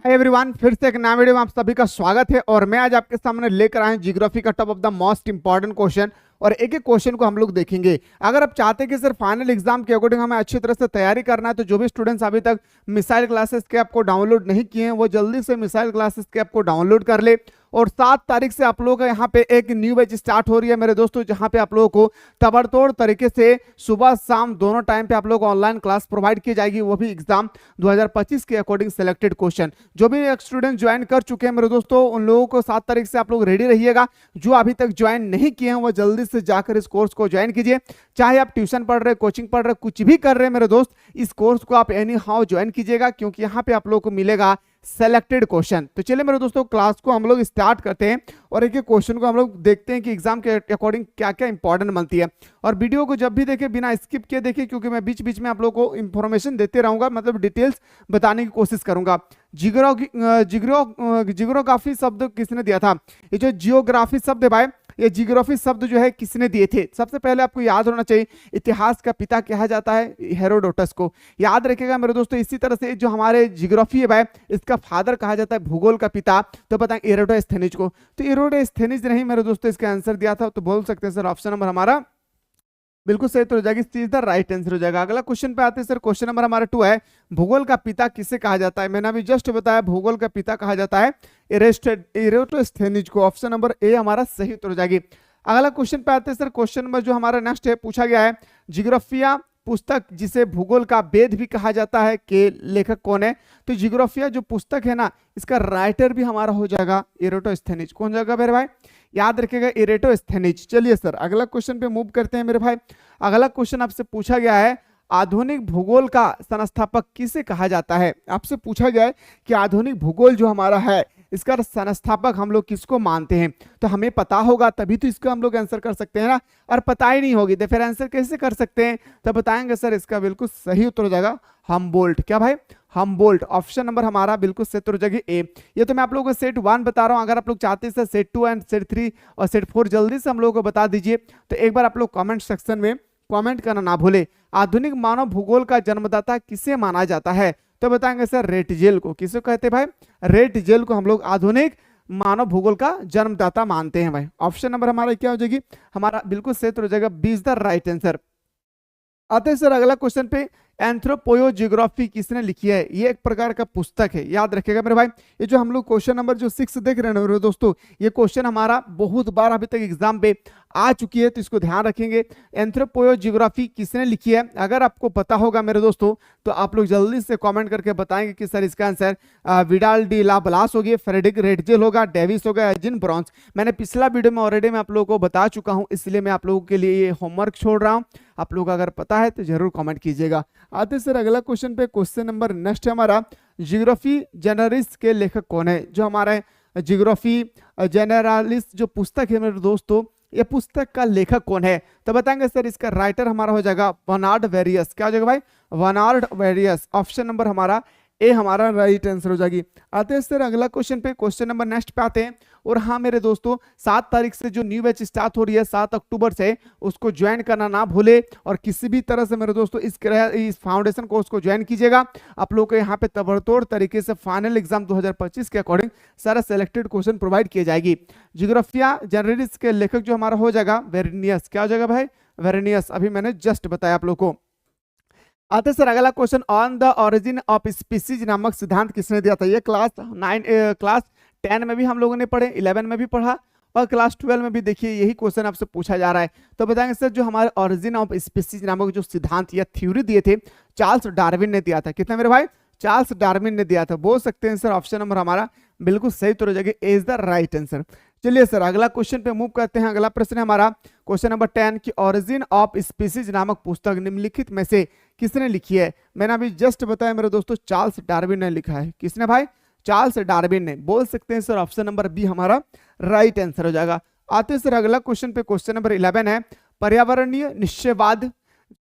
Hi everyone, फिर से एक नया वीडियो में आप सभी का स्वागत है। और मैं आज आपके सामने लेकर आया हूं ज्योग्राफी का top of the most important question. और एक एक क्वेश्चन को हम लोग देखेंगे। अगर आप चाहते हैं कि सर फाइनल एग्जाम के अकॉर्डिंग हमें अच्छी तरह से तैयारी करना है, तो जो भी स्टूडेंट्स अभी तक मिसाइल क्लासेस के ऐप को डाउनलोड नहीं किए हैं, वो जल्दी से मिसाइल क्लासेस के ऐप को डाउनलोड कर ले। और 7 तारीख से आप लोगों का यहाँ पे एक न्यू बैच स्टार्ट हो रही है मेरे दोस्तों, जहां पे आप लोगों को ताबड़तोड़ तरीके से सुबह शाम दोनों टाइम पे आप लोगों को ऑनलाइन क्लास प्रोवाइड की जाएगी, वो भी एग्जाम 2025 के अकॉर्डिंग सिलेक्टेड क्वेश्चन। जो भी स्टूडेंट ज्वाइन कर चुके हैं मेरे दोस्तों, उन लोगों को 7 तारीख से आप लोग रेडी रहिएगा। जो अभी तक ज्वाइन नहीं किए हैं वो जल्दी से जाकर इस कोर्स को ज्वाइन कीजिए। चाहे आप ट्यूशन पढ़ रहे, कोचिंग पढ़ रहे, कुछ भी कर रहे हैं मेरे दोस्त, इस कोर्स को आप एनी हाउ ज्वाइन कीजिएगा, क्योंकि यहाँ पे आप लोगों को मिलेगा सेलेक्टेड क्वेश्चन। तो चलिए मेरे दोस्तों, क्लास को हम लोग स्टार्ट करते हैं और एक एक क्वेश्चन को हम लोग देखते हैं कि एग्जाम के अकॉर्डिंग क्या क्या इंपॉर्टेंट बनती है। और वीडियो को जब भी देखें बिना स्किप किए देखिए, क्योंकि मैं बीच बीच में आप लोगों को इंफॉर्मेशन देते रहूंगा, मतलब डिटेल्स बताने की कोशिश करूंगा। जियोग्राफी शब्द किसने दिया था? ये जो जियोग्राफी शब्द है भाई, ये जियोग्राफी शब्द जो है किसने दिए थे? सबसे पहले आपको याद होना चाहिए, इतिहास का पिता कहा जाता है हेरोडोटस को, याद रखिएगा मेरे दोस्तों। इसी तरह से जो हमारे जियोग्राफी है भाई, इसका फादर कहा जाता है, भूगोल का पिता, तो बताएं एरोडोस्थेनिज को। तो एरोडोस्थेनिज नहीं मेरे दोस्तों इसका आंसर दिया था, तो बोल सकते हैं सर ऑप्शन नंबर हमारा बिल्कुल सही तो हो जाएगी, सी इज द राइट आंसर हो जाएगा। अगला क्वेश्चन पे आते हैं सर, क्वेश्चन नंबर हमारा 2 है, भूगोल का पिता किसे कहा जाता है? मैंने अभी जस्ट बताया, भूगोल का पिता कहा जाता है एरोस्ट्रेनिज को। ऑप्शन नंबर ए हमारा सही उत्तर हो जाएगी। अगला क्वेश्चन पे आते हैं सर, क्वेश्चन नंबर जो हमारा नेक्स्ट है, पूछा गया है जियोग्राफिया पुस्तक जिसे भूगोल का वेद भी कहा जाता है के लेखक कौन है? तो जियोग्राफिया जो पुस्तक है ना, इसका राइटर भी हमारा हो जाएगा एरोस्ट्रेनिज। कौन जाएगा मेरे भाई? याद रखिएगा एरोस्ट्रेनिज। चलिए सर अगला क्वेश्चन पे मूव करते हैं मेरे भाई। अगला क्वेश्चन आपसे पूछा गया है, आधुनिक भूगोल का संस्थापक किसे कहा जाता है? आपसे पूछा गया है कि आधुनिक भूगोल जो हमारा है, इसका संस्थापक हम लोग किसको मानते हैं? तो हमें पता होगा तभी तो इसको हम लोग आंसर कर सकते हैं ना, और पता ही नहीं होगी तो फिर आंसर कैसे कर सकते हैं? तो बताएंगे सर, इसका बिल्कुल सही उत्तर हो जाएगा हमबोल्ट। क्या भाई? हमबोल्ट। ऑप्शन नंबर हमारा बिल्कुल सही उत्तर हो जाएगी ए। ये तो मैं आप लोगों को सेट 1 बता रहा हूं, अगर आप लोग चाहते हैं सर सेट 2 एंड सेट 3 और सेट 4 जल्दी से हम लोगों को बता दीजिए, तो एक बार आप लोग कमेंट सेक्शन में कमेंट करना ना भूले। आधुनिक मानव भूगोल का जन्मदाता किसे माना जाता है? तो बताएंगे सर रेटजेल को। किसे कहते हैं भाई? रेटजेल को हम लोग आधुनिक मानव भूगोल का जन्मदाता मानते हैं भाई। ऑप्शन नंबर हमारा क्या हो जाएगी? हमारा बिल्कुल सही हो जाएगा, 20 द राइट आंसर। आते हैं सर अगला क्वेश्चन पे, एंथ्रोपोयोजियोग्राफी किसने लिखी है? ये एक प्रकार का पुस्तक है, याद रखिएगा मेरे भाई। ये जो हम लोग क्वेश्चन नंबर जो 6 देख रहे हैं मेरे दोस्तों, ये क्वेश्चन हमारा बहुत बार अभी तक एग्जाम पे आ चुकी है, तो इसको ध्यान रखेंगे। एंथ्रोपोयोजियोग्राफी किसने लिखी है? अगर आपको पता होगा मेरे दोस्तों, तो आप लोग जल्दी से कमेंट करके बताएंगे कि सर इसका आंसर विडाल डी ला ब्लास होगी, फ्रेडरिक रेटजेल होगा, डेविस होगा, एजिन ब्रॉन्स। मैंने पिछला वीडियो में ऑलरेडी मैं आप लोगों को बता चुका हूं, इसलिए मैं आप लोगों के लिए ये होमवर्क छोड़ रहा हूं। आप लोग अगर पता है तो जरूर कमेंट कीजिएगा। आते सर अगला क्वेश्चन पे, क्वेश्चन नंबर नेक्स्ट है हमारा, जियोग्राफी जनरलिस्ट के लेखक कौन है? जो हमारा जियोग्राफी जनरलिस्ट जो पुस्तक है मेरे दोस्तों, ये पुस्तक का लेखक कौन है? तो बताएंगे सर इसका राइटर हमारा हो जाएगा बर्नार्ड वेरियस। क्या हो जाएगा भाई? Bernard various. ऑप्शन नंबर हमारा ए हमारा राइट आंसर हो जाएगी। आते हैं सर अगला क्वेश्चन पे, क्वेश्चन नंबर नेक्स्ट पे आते हैं। और हाँ मेरे दोस्तों, 7 तारीख से जो न्यू बैच स्टार्ट हो रही है 7 अक्टूबर से, उसको ज्वाइन करना ना भूले। और किसी भी तरह से मेरे दोस्तों इस फाउंडेशन कोर्स को ज्वाइन कीजिएगा। आप लोग को यहाँ पे ताबड़तोड़ तरीके से फाइनल एग्जाम 2025 के अकॉर्डिंग सारा सेलेक्टेड क्वेश्चन प्रोवाइड किए जाएगी। जियोग्राफिया जनरलिस्ट के लेखक जो हमारा हो जाएगा वेरेनियस। क्या हो जाएगा भाई? वेरेनियस। अभी मैंने जस्ट बताया आप लोग को। आते सर अगला question, on the origin of species नामक सिद्धांत किसने दिया था? ये क्लास 10 में भी हम लोगों ने पढ़े, 11 में भी पढ़ा, और क्लास 12 में भी देखिए यही क्वेश्चन आपसे पूछा जा रहा है। तो बताएंगे सर, जो हमारे ओरिजिन ऑफ स्पीसीज नामक जो सिद्धांत या थ्योरी दिए थे, चार्ल्स डार्विन ने दिया था। कितना मेरे भाई? चार्ल्स डार्विन ने दिया था। बोल सकते हैं सर ऑप्शन नंबर हमारा बिल्कुल सही उत्तर हो जाएगा, ए इज द राइट आंसर। चलिए सर अगला क्वेश्चन पे मूव करते हैं। अगला प्रश्न है हमारा क्वेश्चन नंबर 10 की ओरिजिन ऑफ स्पीसीज नामक पुस्तक निम्नलिखित में से किसने लिखी है? मैंने अभी जस्ट बताया मेरे दोस्तों, चार्ल्स डार्विन ने लिखा है। किसने भाई? चार्ल्स डार्विन ने। बोल सकते हैं सर ऑप्शन नंबर बी हमारा राइट आंसर हो जाएगा। आते सर अगला क्वेश्चन पे, क्वेश्चन नंबर 11 है, पर्यावरणीय निश्चयवाद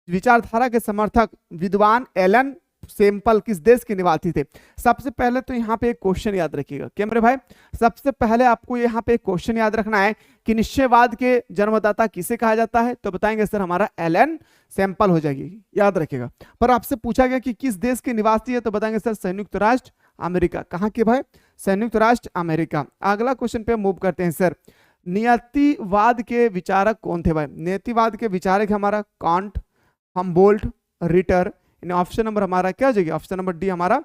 विचारधारा के समर्थक विद्वान एलन सैंपल किस देश के निवासी थे? सबसे पहले तो यहाँ पे एक क्वेश्चन याद रखिएगा। क्या मेरे भाई? सबसे पहले आपको यहाँ पे एक क्वेश्चन याद रखना है कि निश्चयवाद के जन्मदाता किसे कहा जाता है? तो बताएंगे सर हमारा एलन सैंपल हो जाएगी, याद रखिएगा। पर आपसे पूछा गया कि किस देश के निवासी है, तो बताएंगे सर संयुक्त राष्ट्र अमेरिका। कहाँ के भाई? संयुक्त राष्ट्र अमेरिका। अगला क्वेश्चन पे मूव करते हैं सर। नियतिवाद के विचारक कौन थे भाई? नियतिवाद के विचारक हमारा can't, Humboldt, Ritter. Option number हमारा क्या हो जाएगा? ऑप्शन नंबर डी हमारा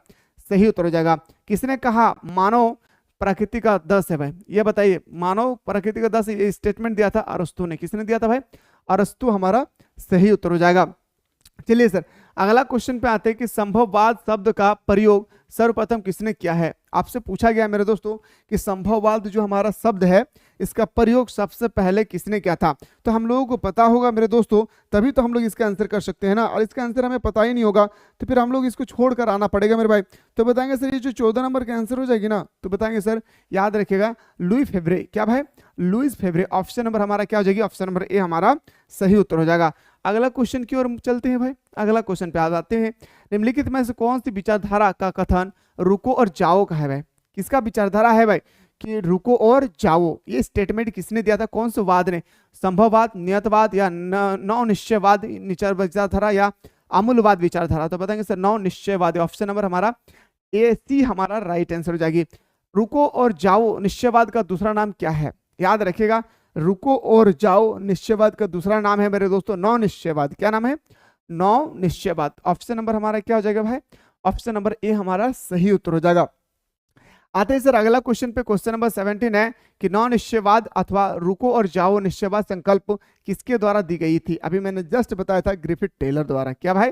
सही उत्तर हो जाएगा। किसने कहा मानव प्रकृति का 10 है भाई? ये बताइए, मानव प्रकृति का 10 ये स्टेटमेंट दिया था अरस्तु ने। किसने दिया था भाई? अरस्तु हमारा सही उत्तर हो जाएगा। चलिए सर अगला क्वेश्चन पे आते हैं कि संभववाद शब्द का प्रयोग सर्वप्रथम किसने किया है? आपसे पूछा गया मेरे दोस्तों कि संभववाद जो हमारा शब्द है इसका प्रयोग सबसे पहले किसने किया था? तो हम लोगों को पता होगा मेरे दोस्तों, तभी तो हम लोग इसका आंसर कर सकते हैं ना। और इसका आंसर हमें पता ही नहीं होगा तो फिर हम लोग इसको छोड़कर आना पड़ेगा मेरे भाई। तो बताएंगे सर ये जो 14 नंबर का आंसर हो जाएगी ना, तो बताएंगे सर याद रखिएगा लुई फेब्रे। क्या भाई? लुईस फेब्रे। ऑप्शन नंबर हमारा क्या हो जाएगी? ऑप्शन नंबर ए हमारा सही उत्तर हो जाएगा। अगला क्वेश्चन की ओर चलते हैं भाई। अगला क्वेश्चन पे आ जाते हैं। निम्नलिखित में से कौन सी विचारधारा का कथन रुको और जाओ का है भाई? किसका विचारधारा है भाई कि रुको और जाओ? ये स्टेटमेंट किसने दिया था? कौन से वाद ने? संभववाद, नियतवाद या नौ निश्चयवाद विचारधारा या अमूलवाद विचारधारा? तो बताएंगे सर नौ निश्चयवाद। ऑप्शन नंबर हमारा ए सी हमारा राइट आंसर हो जाएगी। रुको और जाओ निश्चयवाद का दूसरा नाम क्या है? याद रखिएगा रुको और जाओ निश्चयवाद का दूसरा नाम है मेरे दोस्तों नौ निश्चयवाद। क्या नाम है? नौ निश्चयवाद। ऑप्शन नंबर हमारा क्या हो जाएगा भाई? ऑप्शन नंबर ए हमारा सही उत्तर हो जाएगा। आते हैं सर अगला क्वेश्चन पे। क्वेश्चन नंबर 17 है कि नौ निश्चयवाद अथवा रुको और जाओ निश्चयवाद संकल्प किसके द्वारा दी गई थी? अभी मैंने जस्ट बताया था ग्रिफिथ टेलर द्वारा। क्या भाई?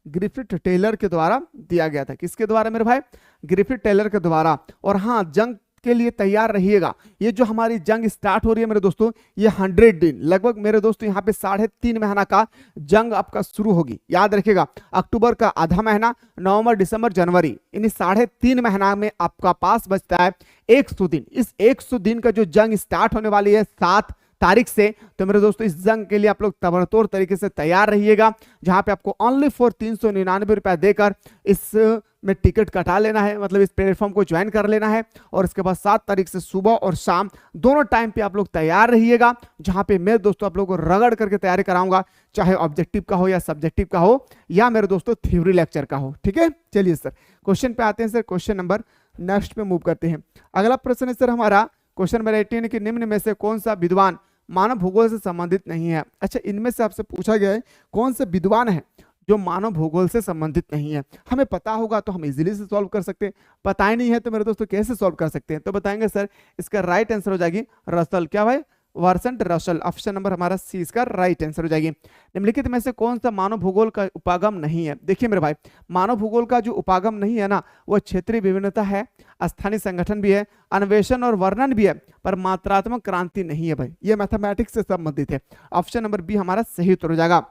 ग्रिफिथ टेलर के द्वारा दिया गया था। किसके द्वारा मेरे भाई? ग्रिफिथ टेलर के द्वारा। और हाँ, जंग के लिए तैयार रहिएगा। ये जो हमारी जंग स्टार्ट हो रही है मेरे दोस्तों, ये 100 दिन लगभग मेरे दोस्तों यहाँ पे 3.5 महीना का जंग आपका शुरू होगी। याद रखिएगा अक्टूबर का आधा महीना, नवंबर, दिसंबर, जनवरी, इन 3.5 महीना में आपका पास बचता है 100 दिन। इस 100 दिन का जो जंग स्टार्ट होने वाली है 7 तारीख से, तो मेरे दोस्तों इस जंग के लिए आप लोग तबड़तोड़ तरीके से तैयार रहिएगा। जहां पे आपको ओनली फॉर 399 रुपया देकर इस में टिकट कटा लेना है, मतलब इस प्लेटफॉर्म को ज्वाइन कर लेना है। और इसके बाद 7 तारीख से सुबह और शाम दोनों टाइम पे आप लोग तैयार रहिएगा। जहां पे मैं दोस्तों आप लोगों को रगड़ करके तैयारी कराऊंगा, चाहे ऑब्जेक्टिव का हो या सब्जेक्टिव का हो या मेरे दोस्तों थ्योरी लेक्चर का हो। ठीक है, चलिए सर क्वेश्चन पे आते हैं सर। क्वेश्चन नंबर नेक्स्ट पे मूव करते हैं। अगला प्रश्न है सर हमारा क्वेश्चन नंबर 18 कि निम्न में से कौन सा विद्वान मानव भूगोल से संबंधित नहीं है? अच्छा, इनमें से आपसे पूछा गया है कौन से विद्वान है जो मानव भूगोल से संबंधित नहीं है। हमें पता होगा तो हम इजीली से सॉल्व कर सकते हैं, पता ही नहीं है तो मेरे दोस्तों कैसे सॉल्व कर सकते हैं? तो बताएंगे सर इसका राइट आंसर हो जाएगी रसल। क्या भाई? Versant Russell. ऑप्शन नंबर हमारा सी इसका राइट आंसर हो जाएगी। निम्नलिखित में से कौन सा मानव भूगोल का उपागम नहीं है? देखिए मेरे भाई, मानव भूगोल का जो उपागम नहीं है ना, वो क्षेत्रीय विभिन्नता है, स्थानीय संगठन भी है, अन्वेषण और वर्णन भी है, पर मात्रात्मक क्रांति नहीं है भाई। ये मैथमेटिक्स से संबंधित है। ऑप्शन नंबर बी हमारा सही उत्तर हो जाएगा।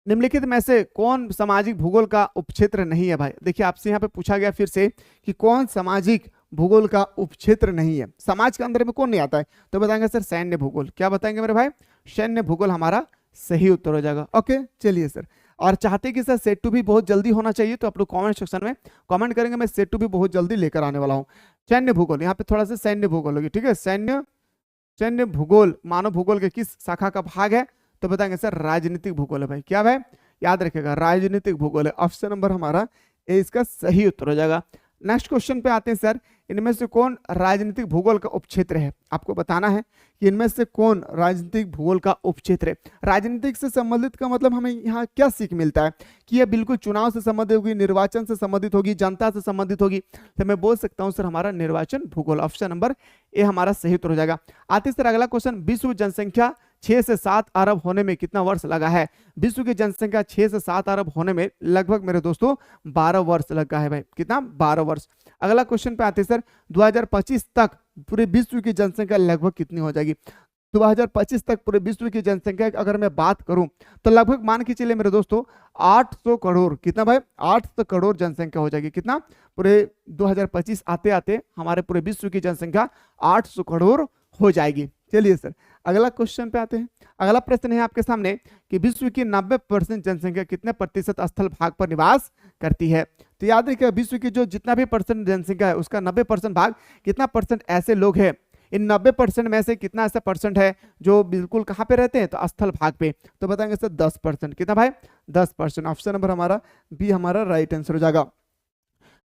निम्नलिखित में से कौन सामाजिक भूगोल का उपक्षेत्र नहीं है भाई? देखिए आपसे यहाँ पे पूछा गया फिर से कि कौन सामाजिक भूगोल का उपक्षेत्र नहीं है। समाज के अंदर में कौन नहीं आता है? तो बताएंगे सर सैन्य भूगोल। क्या बताएंगे मेरे भाई? सैन्य भूगोल हमारा सही उत्तर हो जाएगा। ओके, चलिए सर। और चाहते कि सर सेट 2 भी बहुत जल्दी होना चाहिए, तो आप लोग कॉमेंट सेक्शन में कॉमेंट करेंगे, मैं सेट 2 भी बहुत जल्दी लेकर आने वाला हूँ। सैन्य भूगोल, यहाँ पे थोड़ा सा सैन्य भूगोल होगी। ठीक है, सैन्य भूगोल मानव भूगोल के किस शाखा का भाग है? तो बताएंगे सर राजनीतिक भूगोल है भाई। क्या भाई? याद रखिएगा राजनीतिक भूगोल है। ऑप्शन नंबर हमारा ए इसका सही उत्तर हो जाएगा। नेक्स्ट क्वेश्चन पे आते हैं सर। इनमें से कौन राजनीतिक भूगोल का उपक्षेत्र है? आपको बताना है कि इनमें से कौन राजनीतिक भूगोल का उपक्षेत्र है। राजनीतिक से संबंधित का मतलब हमें यहाँ क्या सीख मिलता है कि यह बिल्कुल चुनाव से संबंधित होगी, निर्वाचन से संबंधित होगी, जनता से संबंधित होगी। तो मैं बोल सकता हूँ सर हमारा निर्वाचन भूगोल। ऑप्शन नंबर ए हमारा सही उत्तर हो जाएगा। आते सर अगला क्वेश्चन, विश्व जनसंख्या 6 से 7 अरब होने में कितना वर्ष लगा है? विश्व की जनसंख्या 6 से 7 अरब होने में लगभग मेरे दोस्तों 12 वर्ष लगा है भाई। कितना? 12 वर्ष। अगला क्वेश्चन पे आते हैं सर, 2025 तक पूरे विश्व की जनसंख्या लगभग कितनी हो जाएगी? 2025 तक पूरे विश्व की जनसंख्या अगर मैं बात करूं तो लगभग मान के चलिए मेरे दोस्तों 800 करोड़। कितना भाई? 800 करोड़ जनसंख्या हो जाएगी। कितना? पूरे 2025 आते आते हमारे पूरे विश्व की जनसंख्या 800 करोड़ हो जाएगी। चलिए सर अगला क्वेश्चन पे आते हैं। अगला प्रश्न है आपके सामने कि विश्व की 90% जनसंख्या कितने प्रतिशत स्थल भाग पर निवास करती है? तो याद रखिए विश्व की जो जितना भी परसेंट जनसंख्या है उसका 90% भाग, कितना परसेंट ऐसे लोग हैं इन 90% में से कितना ऐसा परसेंट है जो बिल्कुल कहाँ पे रहते हैं? तो स्थल भाग पे। तो बताएंगे सर 10%। कितना भाई? 10%। ऑप्शन नंबर हमारा बी हमारा राइट आंसर हो जाएगा।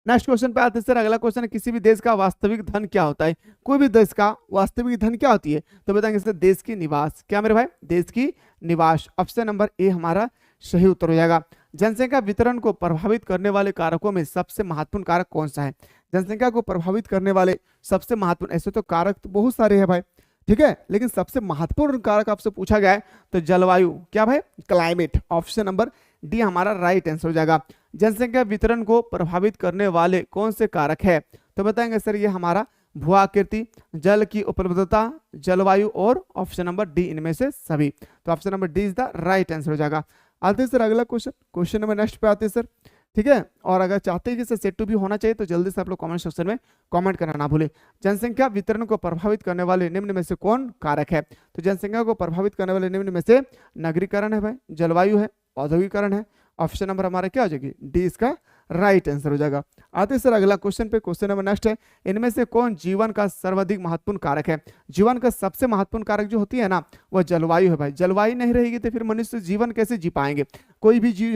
नेक्स्ट क्वेश्चन पे आते हैं सर। अगला क्वेश्चन है किसी भी देश का वास्तविक धन क्या होता है। कोई भी देश का वास्तविक धन क्या होती है, तो बताएंगे सर देश की निवास। क्या मेरे भाई, देश की निवास। ऑप्शन नंबर ए हमारा सही उत्तर हो जाएगा। जनसंख्या वितरण को प्रभावित करने वाले कारकों में सबसे महत्वपूर्ण कारक कौन सा है। जनसंख्या को प्रभावित करने वाले सबसे महत्वपूर्ण, ऐसे तो कारक तो बहुत सारे हैं भाई, ठीक है, लेकिन सबसे महत्वपूर्ण कारक आपसे पूछा गया है तो जलवायु, क्या भाई, क्लाइमेट। ऑप्शन नंबर डी हमारा राइट आंसर हो जाएगा। जनसंख्या वितरण को प्रभावित करने वाले कौन से कारक है, तो बताएंगे सर ये हमारा भू आकृति, जल की उपलब्धता, जलवायु और ऑप्शन नंबर डी इनमें से सभी। तो option number D is the right answer हो जाएगा। आते हैं सर अगला क्वेश्चन, क्वेश्चन नंबर नेक्स्ट पे आते हैं सर, ठीक है। और अगर चाहते हैं कि सेट टू भी होना चाहिए तो जल्दी से आप लोग कमेंट सेक्शन में कमेंट करना ना भूलें। जनसंख्या वितरण को प्रभावित करने वाले निम्न में से कौन कारक है, तो जनसंख्या को प्रभावित करने वाले निम्न में से नगरीकरण है भाई, जलवायु है, औद्योगिकरण है। ऑप्शन नंबर हमारा क्या हो जाएगी, डी इसका राइट आंसर हो जाएगा। आते सर अगला क्वेश्चन पे, क्वेश्चन नंबर नेक्स्ट है, इनमें से कौन जीवन का सर्वाधिक महत्वपूर्ण कारक है। जीवन का सबसे महत्वपूर्ण कारक जो होती है ना वो जलवायु है भाई। जलवायु नहीं रहेगी तो फिर मनुष्य जीवन कैसे जी पाएंगे। कोई भी जीव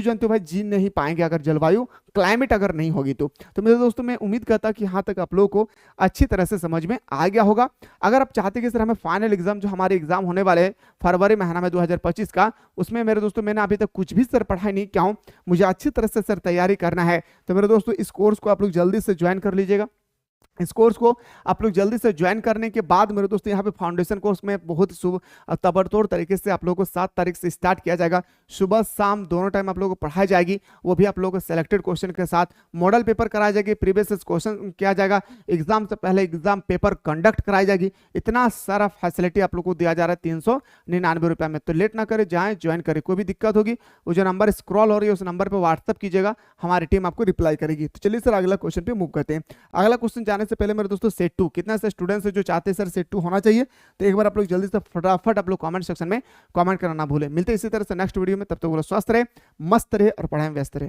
जंतु भाई जी नहीं पाएंगे अगर जलवायु, क्लाइमेट अगर नहीं होगी तो मेरे दोस्तों मैं उम्मीद करता कि यहाँ तक आप लोगों को अच्छी तरह से समझ में आ गया होगा। अगर आप चाहते कि सर हमें फाइनल एग्जाम जो हमारे एग्जाम होने वाले हैं फरवरी महीना में 2025 का, उसमें मेरे दोस्तों मैंने अभी तक कुछ भी सर पढ़ाई नहीं किया हूँ, मुझे अच्छी तरह से सर तैयारी करना है। तो मेरे दोस्तों इस कोर्स को आप लोग जल्दी से ज्वाइन कर लीजिएगा। इस कोर्स को आप लोग जल्दी से ज्वाइन करने के बाद मेरे दोस्तों यहाँ पे फाउंडेशन कोर्स में बहुत तबड़तोड़ तरीके से आप लोगों को 7 तारीख से स्टार्ट किया जाएगा। सुबह शाम दोनों टाइम आप लोगों को पढ़ाई जाएगी, वो भी आप लोगों को सिलेक्टेड क्वेश्चन के साथ। मॉडल पेपर कराई जाएगी, प्रीवियस क्वेश्चन किया जाएगा, एग्जाम से पहले एग्जाम पेपर कंडक्ट कराई जाएगी। इतना सारा फैसिलिटी आप लोग को दिया जा रहा है 399 रुपये में। तो लेट ना करें, जाएँ ज्वाइन करें। कोई भी दिक्कत होगी वो जो नंबर स्क्रॉल हो रही है उस नंबर पर व्हाट्सअप कीजिएगा, हमारी टीम आपको रिप्लाई करेगी। तो चलिए सर अगला क्वेश्चन पे मूव करते हैं। अगला क्वेश्चन जाने से पहले मेरे दोस्तों सेट टू, कितना से स्टूडेंट्स है जो चाहते हैं सर सेट टू होना चाहिए, तो एक बार आप लोग जल्दी से फटाफट आप लोग कमेंट सेक्शन में कमेंट करना ना भूलें। मिलते हैं इसी तरह से नेक्स्ट वीडियो में, तब तक वो स्वस्थ रहे, मस्त रहे और पढ़ाई में व्यस्त रहे।